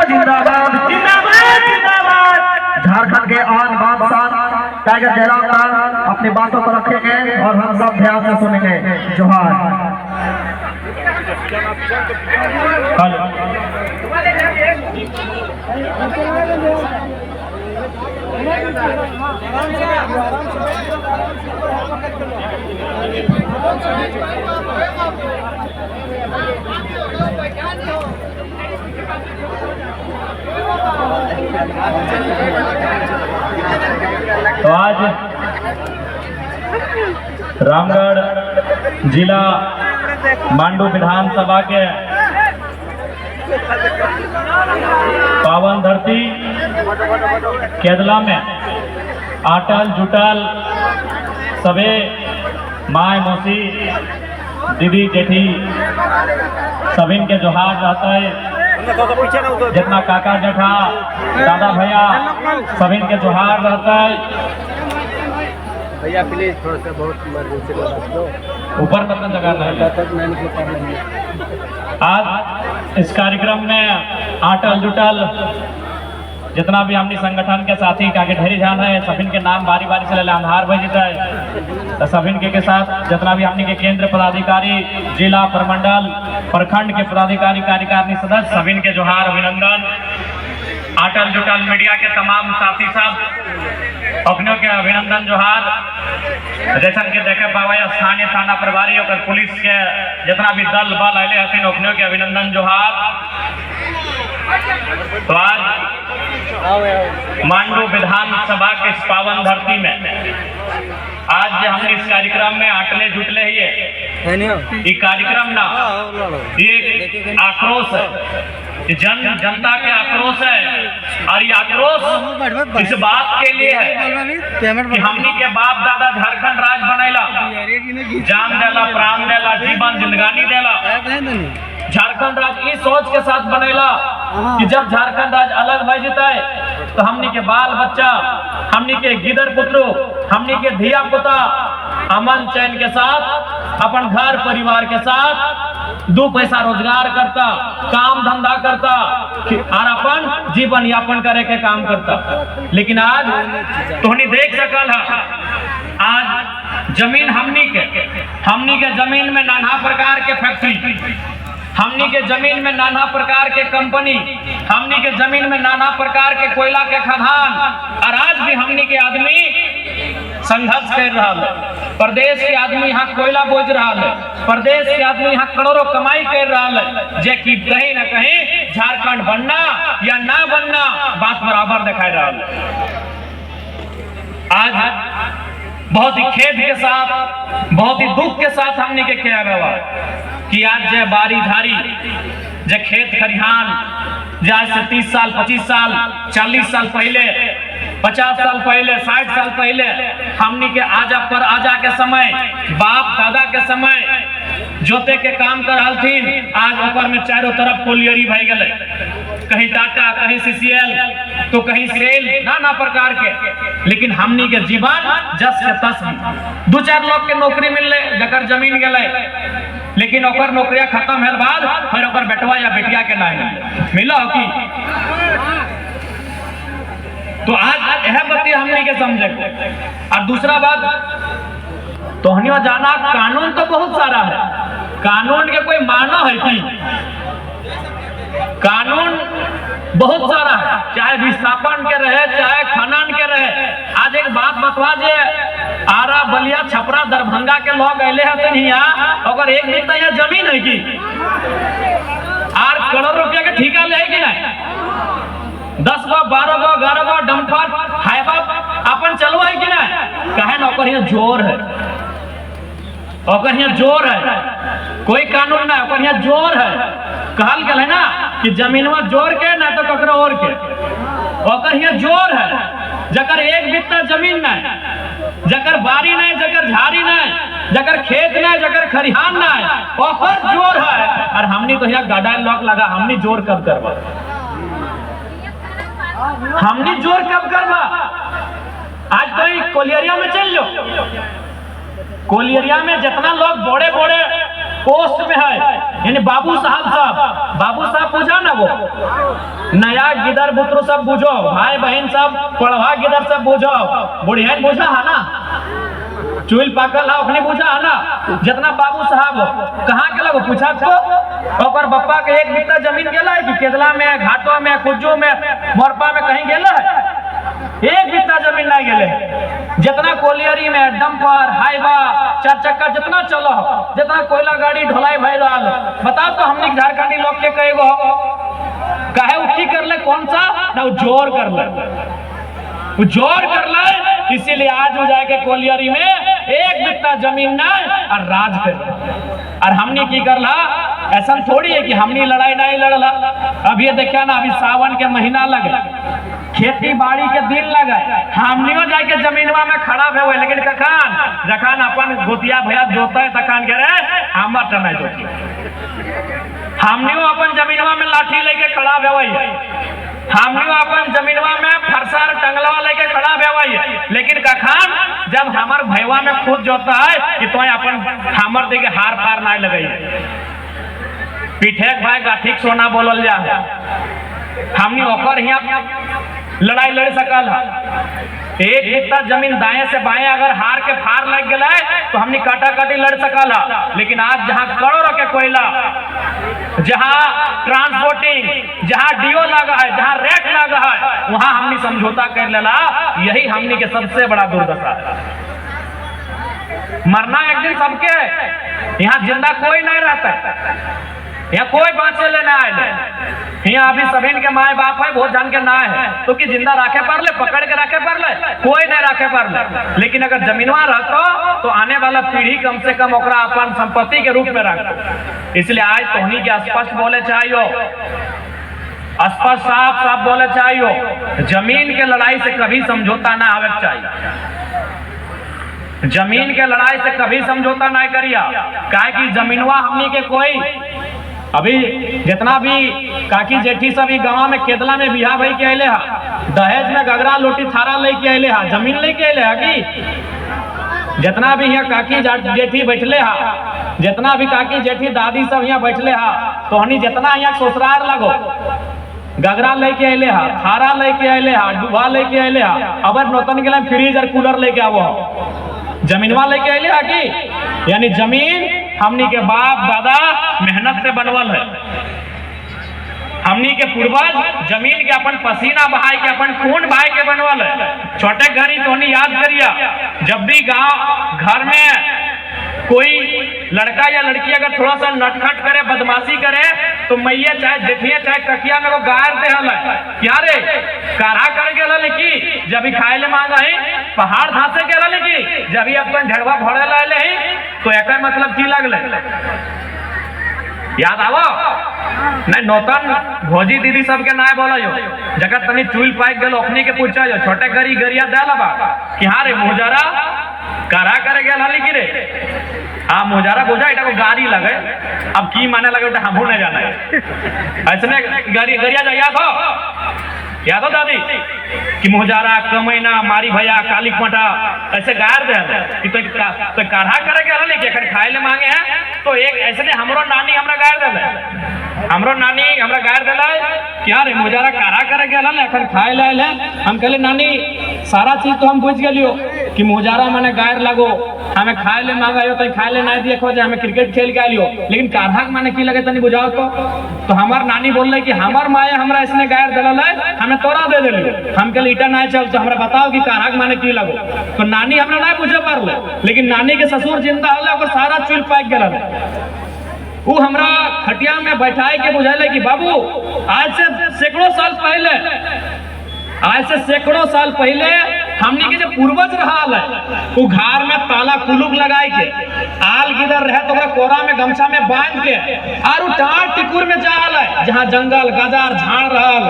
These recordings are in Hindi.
जिंदाबाद जिंदाबाद जिंदाबाद। झारखंड के आज बादशाह टाइगर जयराम लाल अपनी बातों को रखेंगे और हम सब ध्यान से सुनेंगे। जोहार। तो आज रामगढ़ जिला मांडू विधानसभा के पावन धरती केदला में आटल जुटल सबे माय मौसी दीदी जेठी सभी के जोहार रहता है। जितना काका जेठा दादा भैया सभी के जोहार रहता है। भैया प्लीज थोड़ा सा बहुत इमरजेंसी लगा दो ऊपर मतलब जगह नहीं। आज इस कार्यक्रम में आटल जुटल जितना भी हमने संगठन के साथी का ढेरी जान है सभी के नाम बारी बारी से अंधार भेजता है। तो सभी के साथ जितना भी हमने के केंद्र पदाधिकारी जिला प्रमंडल प्रखंड के पदाधिकारी कार्यकारिणी सदस्य सभी के जोहार अभिनंदन। आटल जुटल मीडिया के तमाम साथी सब अपनों के अभिनंदन जोहार। जैसा के देखे पावे स्थानीय थाना प्रभारी और पुलिस के जितना भी दल बल अले हथिन अपनों के अभिनंदन जोहार। तो आज मांडू विधानसभा के इस पावन धरती में आज हम इस कार्यक्रम में आटले जुटले ही ये कार्यक्रम ना ये आक्रोश है, जनता के आक्रोश है। और ये आक्रोश इस बात के लिए है कि हमनी के बाप दादा झारखंड राज बनेला, जान देला, प्राण देला, जीवन जिंदगानी देला। झारखंड राज इस सोच के साथ बनेला कि जब झारखंड राज अलग भय जाता है तो हमनी के बाल बच्चा, हमनी के गिदर पुत्र, हमनी के धिया पुता अमन चैन के साथ अपन घर परिवार के साथ दो पैसा रोजगार करता, काम धंधा करता और अपन जीवन यापन करे के काम करता। लेकिन आज तोहनी देख सकल है आज जमीन हमनी के जमीन में नाना प्रकार के फैक्ट्री, हमनी के जमीन में नाना प्रकार के कंपनी, हमनी के जमीन में नाना प्रकार के कोयला के खदान। और आज भी हमनी के आदमी संघर्ष कर रहा है। प्रदेश के आदमी यहाँ कोयला बोझ रहा है, प्रदेश के आदमी यहाँ करोड़ों कमाई कर रहा है। जे कि कहीं न कहीं झारखंड बनना या ना बनना बात बराबर दिखाई रहा है। आज बहुत ही खेद के साथ, बहुत ही दुख के साथ हमने के क्या रहा कि आज जे बारी झारी जे खेत खरिहान जे आज से 30 साल 25 साल 40 साल पहले 50 साल पहले 60 साल पहले हमनी के आजा के समय बाप दादा के समय जोते के काम कर हलथिन। आज ऊपर में चारों तरफ कोलियरी भय गए, कहीं टाटा, कहीं सीसीएल तो कहीं सेल, नाना प्रकार के। लेकिन हमनी के जीवन जस के तस दो चार लोग के नौकरी मिलले जकर जमीन गए, लेकिन ओकर नौकरियां खत्म है बाद फिर ओकर बेटवा या बेटिया के नहीं मिला हो की। तो आज यह बात हमनी के समझे। और दूसरा बात तो हनिया जाना कानून तो बहुत सारा है, कानून के कोई माना है कि कानून बहुत सारा है, चाहे विस्थापन के रहे चाहे खनन के रहे। आज एक बात बतवा जे आरा बलिया छपरा दरभंगा के लोग अले हथिन यहाँ अगर एक दिन यहाँ जमीन है कि आर करोड़ रुपया के ठेका ले कि नहीं, 10 गो 12 गो 11 गो डम्फर हाइवा अपन चलवा है कि नहीं, कहे ना ओकर यहाँ जोर है, ओकर यहाँ जोर है, कोई कानून ना ओकर यहाँ जोर है। कहल गया है ना कि जमीनवा जोर के ना तो ककरो और के, ओकर यहाँ जोर है। जकर एक बित्ता जमीन नहीं, जकर बारी नहीं, जकर झाड़ी नहीं, जकर खेत नहीं, जकर खरिहान नहीं, ओकर जोर है। और हमनी तो यहाँ गाड़ा लॉक लगा, हमनी जोर कब करवा, हमनी जोर कब करवा। आज तो कोलियरिया में चल लो, कोलियरिया में जितना लोग बड़े बड़े पोस्ट में है, यानी बाबू साहब पूछा ना, वो नया गिदर बुतरू सब बुझो, भाई बहन सब पढ़वा गिदर सब बुझो, बुढ़िया बुझा है ना, चुल पाकल है अपने बुझा है ना, जितना बाबू साहब कहाँ के लगो पूछा तो और बप्पा के एक बित्ता जमीन गेला है कि केदला में, घाटों में, कुज्जू में, मोरपा में कहीं गेला है? एक बित्ता जमीन नहीं गेले। जितना कोलियरी में डंपर, हाईवा, 4 चक्का जितना चलो, जितना कोयला गाड़ी ढोलाई भाई रहा, बताओ तो हमने झारखंडी लोग के कहेगो काहे उठी कर ले, कौन सा ना जोर कर ले, इसीलिए आज हो जाए के कोलियरी में एक बित्ता जमीन ना और राज कर। और हमने की करला, ऐसा थोड़ी है कि हमने लड़ाई नहीं लड़ला। अब ये देखिए ना, अभी सावन के महीना लगे, खेती बाड़ी के दिन लगे, हमनियो जाके जमीनवा में खड़ा हुए, लेकिन जखान अपन गोतिया भैया जोता है तखान के रे हमर टना जोती, हमनियो अपन जमीनवा में लाठी लेके खड़ा हुए, हमनियो अपन जमीनवा में फरसार टंगलवा लेके खड़ा हुए, लेकिन कखान जब हमार भैया में खुद जोता है कि तो अपन हमर देके हार पार नहीं लगाई, पीठे भाई गाठिक सोना बोलल जा, हमनी ओकर यहाँ लड़ाई लड़ सकल है। एक बित्ता जमीन दाएं से बाएं अगर हार के फार लग गया है तो हमने काटा काटी लड़ सकल है, लेकिन आज जहाँ करोड़ों के कोयला, जहाँ ट्रांसपोर्टिंग, जहाँ डीओ लगा है, जहाँ रेट लगा है, वहां हमने समझौता कर लेला। यही हमने के सबसे बड़ा दुर्दशा है। मरना एक दिन सबके, यहाँ जिंदा कोई नहीं रहता है, यहाँ कोई बाँचे लेना आए, यहाँ अभी सभी के माए बाप है, बहुत जान के ना है तो कि जिंदा रखे पर ले, पकड़ के रखे पर ले, कोई नहीं रखे पर ले, लेकिन अगर जमीनवा रहता तो आने वाला पीढ़ी कम से कम ओकरा अपन संपत्ति के रूप में रखता। इसलिए आज तोहनी के स्पष्ट बोले चाहिए, स्पष्ट साफ बोले चाहिए, जमीन के लड़ाई से कभी समझौता ना आवे चाहिए, जमीन के लड़ाई से कभी समझौता नहीं करिया। काहे कि जमीनवा हमनी के कोई, अभी जितना भी काकी जेठी सब गाँव में केदला में बिहा भाई के अले हा, दहेज में गगरा लोटी थारा लेके अले हा, जमीन लेके अले हा कि जितना भी यहाँ काकी जेठी बैठले हा, जितना भी काकी जेठी दादी सब यहाँ बैठले हा, तो हनी जितना यहाँ ससुराल लगो गगरा लेके अले हा, थारा लेके अले हा, डुबा लेके अले हा, अब नौतन के लिए फ्रिज और कूलर लेके आवो, जमीनवा लेके अले हा कि यानी जमीन हमनी के बाप दादा मेहनत से बनवल है, हमनी के पूर्वज जमीन के अपन पसीना बहाई के, अपन खून बहाई के बनवल है। छोटे घरी तो याद करिया, जब भी गांव घर में कोई लड़का या लड़की अगर थोड़ा सा नटखट करे, बदमाशी करे, तो मैया चाहे जेठिया चाहे ककिया में वो गार दे हल क्या रे काढ़ा कर गेल की, जब भी खाए ले मांगा है, पहाड़ धासे गेल की, जब भी अपन ढेड़वा भरे लाले है, तो एक मतलब की लगले याद आवो नहीं, नौतन भोजी दीदी सबके ना बोला जो जगह तनी चूल पाइक गलो अपनी के पूछा जो छोटे गरी गरिया दे लबा कि हाँ रे मुजारा काढ़ा करे गेल हली की रे, हाँ मुजारा बुझा इटा को गाड़ी लगे, अब की माने लगे तो हमहू नहीं जाना है, ऐसने गरिया जा याद हो दादी कि मुजारा कमैना मारी भैया काली पटा ऐसे गार दे कि तो काढ़ा करे गेल कि अखन खाए ले मांगे हैं, तो एक ऐसे हमरो नानी हमरा गार दे, हमरो नानी हमरा गार देला कि यार मुजारा काढ़ा करे गेल अखन खाए ले आइल, हम कहले नानी सारा चीज तो हम बुझ गेलियो कि मुजारा माने गार लगो, हमें खाए ले मांगा हो तो खाए ले नहीं दिए खोजे, हमें क्रिकेट खेल के आलियो, लेकिन काढ़ा माने की लगे तनी बुझाओ तो हमार नानी बोल रहे कि हमार माए हमरा इसने गार देला हमें तोरा दे दिलियो, हम कहले इटा नहीं चल तो हमरा बताओ कि काढ़ा माने की लगो, तो नानी हमरा नहीं पूछे पारले, लेकिन नानी के ससुर जिंदा हले ओकर सारा चुल पाक गेल, वो हमरा खटिया में बैठाए के बुझाले कि बाबू आज से सैकड़ों साल पहले हमनी के जो पूर्वज रहा है, वो घर में ताला कुलुक लगाए के आल गिदर रहे तो कोरा में गमछा में बांध के और टाट टिकुर में जाल है, जहाँ जंगल गजार झाड़ रहल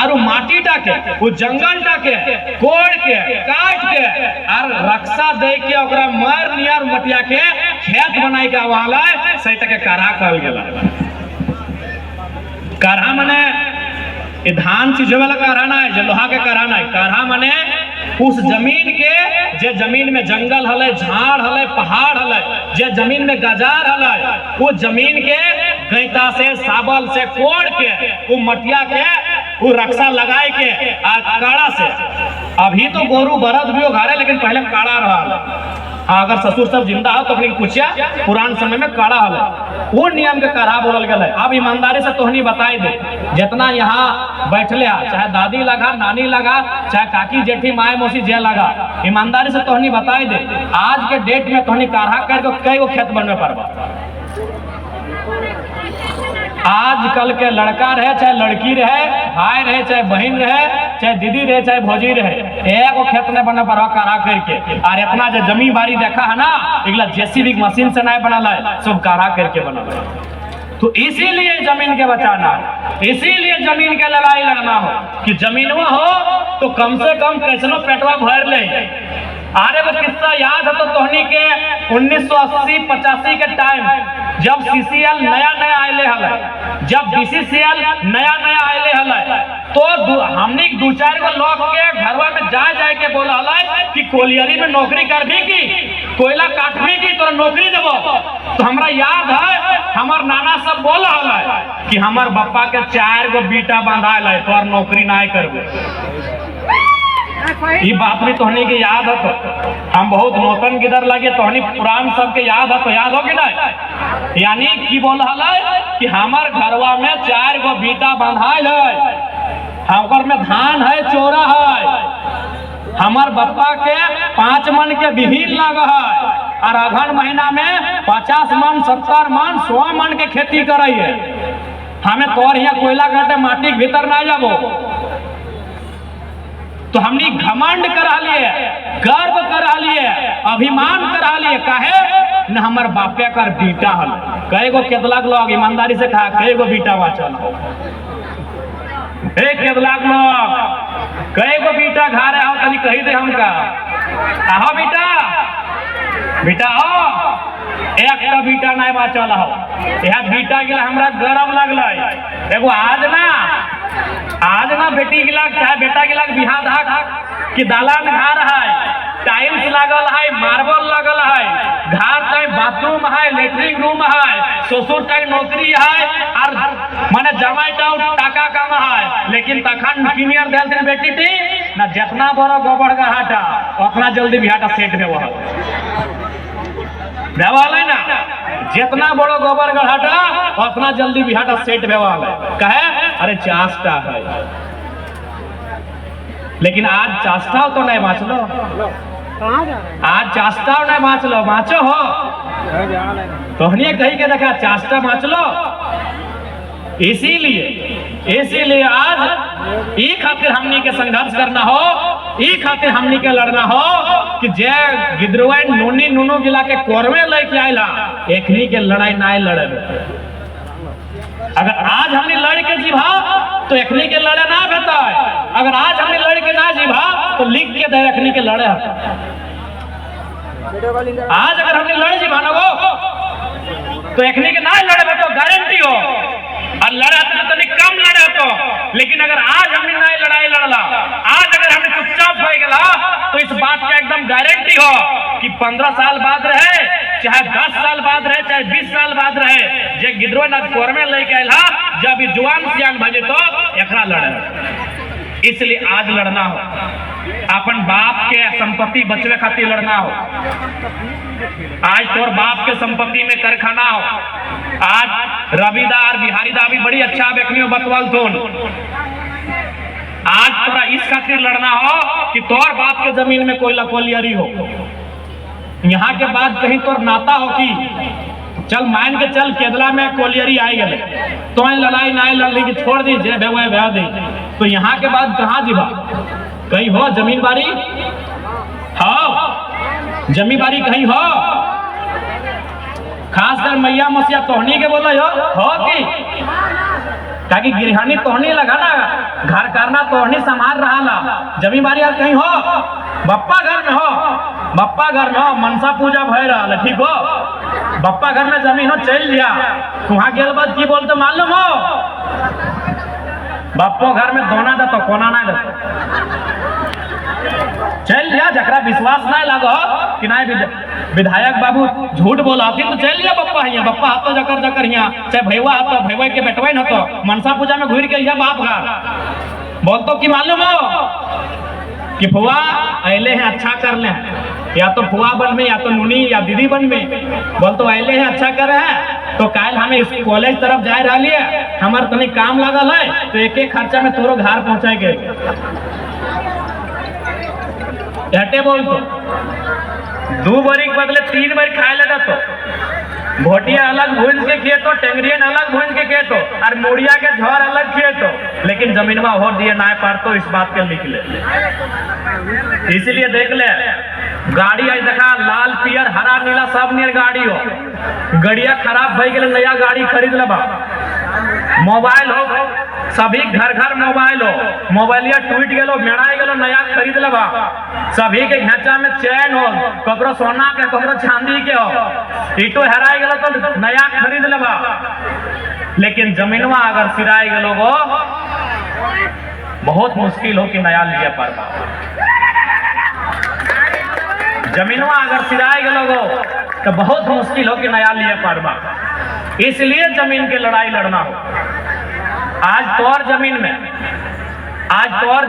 और माटी टाके वो जंगल टाके कोड़ के काट के और रक्षा दे के ओकरा मर नियर मटिया के खेत बनाए के वाला सही तक काढ़ा कहल गेला। काढ़ा मने धान चीजे वाला काढ़ा ना है, जो लोहा के काढ़ा ना है, काढ़ा मने उस जमीन के जे जमीन में जंगल हले, झाड़ हले, पहाड़ हले, जे जमीन में गजार हले, वो जमीन के गैता से, साबल से कोड़ के, वो मटिया के, वो रक्षा लगाए के काड़ा से। अभी तो गोरू बरद भी उघारे, लेकिन पहले काड़ा रहा। अगर ससुर सब जिंदा हो तो अपनी पूछिया, पुरान समय में काड़ा हले, वो नियम के काढ़ा बोलल गए। अब ईमानदारी से तोहनी बताई दे, जितना यहाँ बैठले चाहे दादी लगा, नानी लगा, चाहे काकी जेठी माए मौसी जे लगा, ईमानदारी से तोहनी बताई दे, आज के डेट में तोहनी काढ़ा करके कई गो खेत बनवे पड़बा। आजकल के लड़का रहे चाहे लड़की रहे, भाई रहे चाहे बहन रहे, चाहे दीदी रहे चाहे भौजी रहे, एगो खेत नहीं बना पड़ा काढ़ा करके। और इतना जो जमीन बाड़ी देखा है ना, इगला जेसीबी मशीन से नहीं बना है, सब काढ़ा करके बना है। तो इसीलिए जमीन के बचाना, इसीलिए जमीन के लड़ाई लड़ना हो कि जमीन हो तो कम से कम कैसनो पेटवा भर ले। अरे वो किस्सा याद है तो तोहनी के 1980-85 के टाइम जब सीसीएल नया नया आयले हले, जब बीसीसीएल नया नया आयले हले, तो हमने दो चार गो लोग के घरवा में जाए के बोला हले कि कोलियरी में नौकरी कर भी की, कोयला काट भी की, तो नौकरी देबो। तो हमरा याद है हमार नाना सब बोला हले कि हमार बप्पा के 4 गो बेटा बांधाल है, तो नौकरी ना करबो। ये बात भी तोहनी के याद है, तो हम बहुत नौतन किधर लगे, तोहनी पुरान सबके याद है, तो याद हो कि नहीं? यानी की बोल है कि हमार घरवा में 4 गो बेटा बंधाइल है, हमार में धान है, चोरा है, हमार बप्पा के 5 मन के बिहीन लगा है, और अगहन महीना में 50 मन, 70 मन, 100 मन के खेती करे है। हमें तोर यहाँ कोयला काटे माटी के भीतर ना जाबो, तो हमने घमंड करा लिए, गर्व करा लिए, अभिमान करा लिए, काहे न हमार बापे कर बेटा हल। कई गो केतला लोग ईमानदारी से कहा, कई गो बेटा वाचल केतला लोग, कई गो बेटा घारे हो, तनी कही दे हमका, आहो बेटा, बेटा हो, एक बेटा नहीं बाचल हो, यह बेटा के हमरा गर्व लगल। एगो आज ना बेटी गिला चाहे बेटा गिला बिहा धाक कि दालान घर है, टाइल्स लगल है, मार्बल लगल है, घर तक बाथरूम है, लेटरिन रूम है, ससुर तक नौकरी है, और माने जमाई टाका कम है, लेकिन तखन इंजीनियर दिल बेटी थी ना, जितना बड़ा गोबर का हाटा उतना जल्दी बिहाटा सेट में वह है ना, जितना बड़ो गोबर गढ़ाटा उतना जल्दी बिहाटा सेट भेवाल है। कहे अरे चास्टा है, लेकिन आज चास्टा तो नहीं बाँचलो, आज चास्टा नहीं बाँचलो, बाँचो हो तोहनी कही के देखा चास्टा बाँचलो। इसीलिए आज ई खातिर हमनी के संघर्ष करना हो, ई खातिर हमनी के लड़ना हो कि जे गिद्रवाइन नूनी नूनो गिला के कोरवे लेके आयला, एकनी के लड़ाई ना लड़े। अगर आज हमने लड़ के जीभा तो एकनी के लड़े ना भेता है, अगर आज हमने लड़ के ना जीभा तो लिख के दे एकनी के लड़े। आज अगर हमने लड़ जीभा ना तो एकनी के ना लड़े तो गारंटी हो, और लड़ा तो कम लड़े तो। लेकिन अगर आज हमने नई लड़ाई लड़ला, आज अगर हमने चुपचाप हो गया तो इस बात का एकदम गारंटी हो कि 15 साल बाद रहे, चाहे 10 साल बाद रहे, चाहे 20 साल बाद रहे, जे गिद्रो न कोरमे लेके आयला, जब जुआन सियान भजे तो एकरा लड़े। इसलिए आज लड़ना हो, अपन बाप के संपत्ति बचवे खातिर लड़ना हो। आज तोर बाप के संपत्ति में करखाना हो। आज रविदार बिहारीदा भी बड़ी अच्छा देखनी बतवल थोन। आज तोरा इस खातिर लड़ना हो कि तोर बाप के जमीन में कोई लकोलियरी हो, यहाँ के बाद कहीं तोर नाता हो कि चल मान के चल केदला में कोलियरी आई गए तो लड़ाई ना लड़ की छोड़ दी, जे भे दी, तो यहाँ के बाद कहाँ जीवा? कहीं हो जमीन बारी हो, जमीन बारी कहीं हो, खासकर मैया मसिया तोहनी के बोलो हो कि ताकि गिरहानी तोहनी लगा ना, घर करना तोहनी संभाल रहा ला, जमीन बारी कहीं हो, बप्पा घर में हो, बप्पा घर में हो, मनसा पूजा भय रहा, ठीक हो, बप्पा घर में जमीन हो चल लिया, वहां गेल बाद की बोलते मालूम हो, बप्पो घर में दोना दे तो कोना ना दे, चल लिया जकरा विश्वास नहीं लगो कि नहीं विधायक बाबू झूठ बोला थी तो चल लिया बप्पा हिया बप्पा हाथों जकर जकर हिया चाहे भैया हाथों भैया के बेटवा न तो मनसा पूजा में घूर के बाप घर बोल तो कि मालूम हो कि फुआ अले हैं अच्छा कर ले या तो फुआ बन में या तो नुनी या दीदी बन में बोल तो अले हैं अच्छा कर रहे हैं तो काल हमें इस कॉलेज तरफ जा रहा है हमारे तनी काम लगल है तो एक एक खर्चा में तोरो घर पहुंचाएंगे हटे बोल तो 2 बारी के बदले 3 बार खाए लगा तो भोटिया अलग भूंज के किए तो टेंगरियन अलग भूंज के किए तो और मुड़िया के झोर अलग किए तो लेकिन जमीनवा हो दिए ना पार तो इस बात के लिख ले इसलिए देख ले गाड़ी आज देखा लाल पियर हरा नीला सब नियर गाड़ी हो गड़िया खराब भई गेल नया गाड़ी खरीद लेबा मोबाइल हो सभी घर घर मोबाइल हो मोबाइलिया टूट गेलो मेड़ा गेलो नया खरीद लेबा सभी के घेचा में चैन हो ककरो सोना के ककरो चांदी के हो ईटो हराई गेलो तो नया खरीद लेबा लेकिन जमीनवा अगर सिराई गेलो गो बहुत मुश्किल हो कि नया लिया पारबा जमीनवा अगर सिराई गेलो गो तो बहुत मुश्किल हो कि नया लिया पारबा इसलिए जमीन की लड़ाई लड़ना हो आज तोर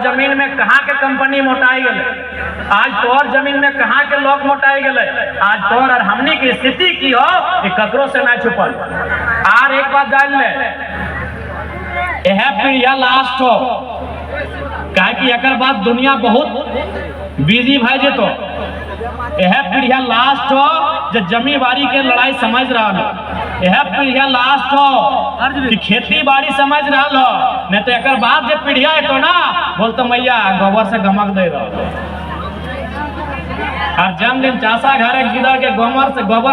जमीन में कहाँ के कंपनी मोटाई गए आज तोर जमीन में कहाँ के लोग मोटाई गए आज तोर और हमनी की स्थिति की हो कि ककरो से ना छुपल आर एक बात जान ले यह पीढ़िया लास्ट हो कहे कि एकर बाद दुनिया बहुत बिजी भै जेतो यह पीढ़िया लास्ट हो जो जमी बाड़ी के लड़ाई समझ रहा हो यह पीढ़िया लास्ट हो कि खेती बाड़ी समझ रहा हो नहीं तो एक बाद जो पीढ़िया है तो ना बोलते मैया गोबर से गमक दे रहा और जन्मदिन चासा घर गिदड़ के गोबर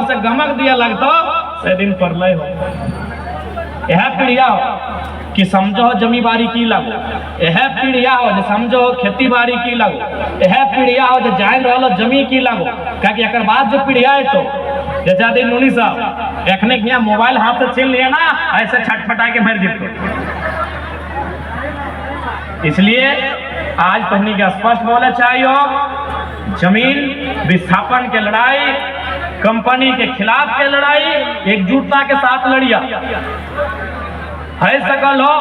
से गमक दिया लगतो से दिन पर लय हो यह पीढ़िया हो कि समझो जमी बाड़ी की लगो यह पीढ़िया हो जो समझो खेती बाड़ी की लगो यह पीढ़िया हो जो जान रहा जमी की लगो क्या एक बाद जो पीढ़िया है तो जैसा दिन नुनी साहब एखने यहाँ मोबाइल हाथ से छीन लिया ना ऐसे छटपटा के मर जीतो इसलिए आज पहनी के स्पष्ट बोले चाहिए जमीन विस्थापन के लड़ाई कंपनी के खिलाफ के लड़ाई एकजुटता के साथ लड़िया है सकल हो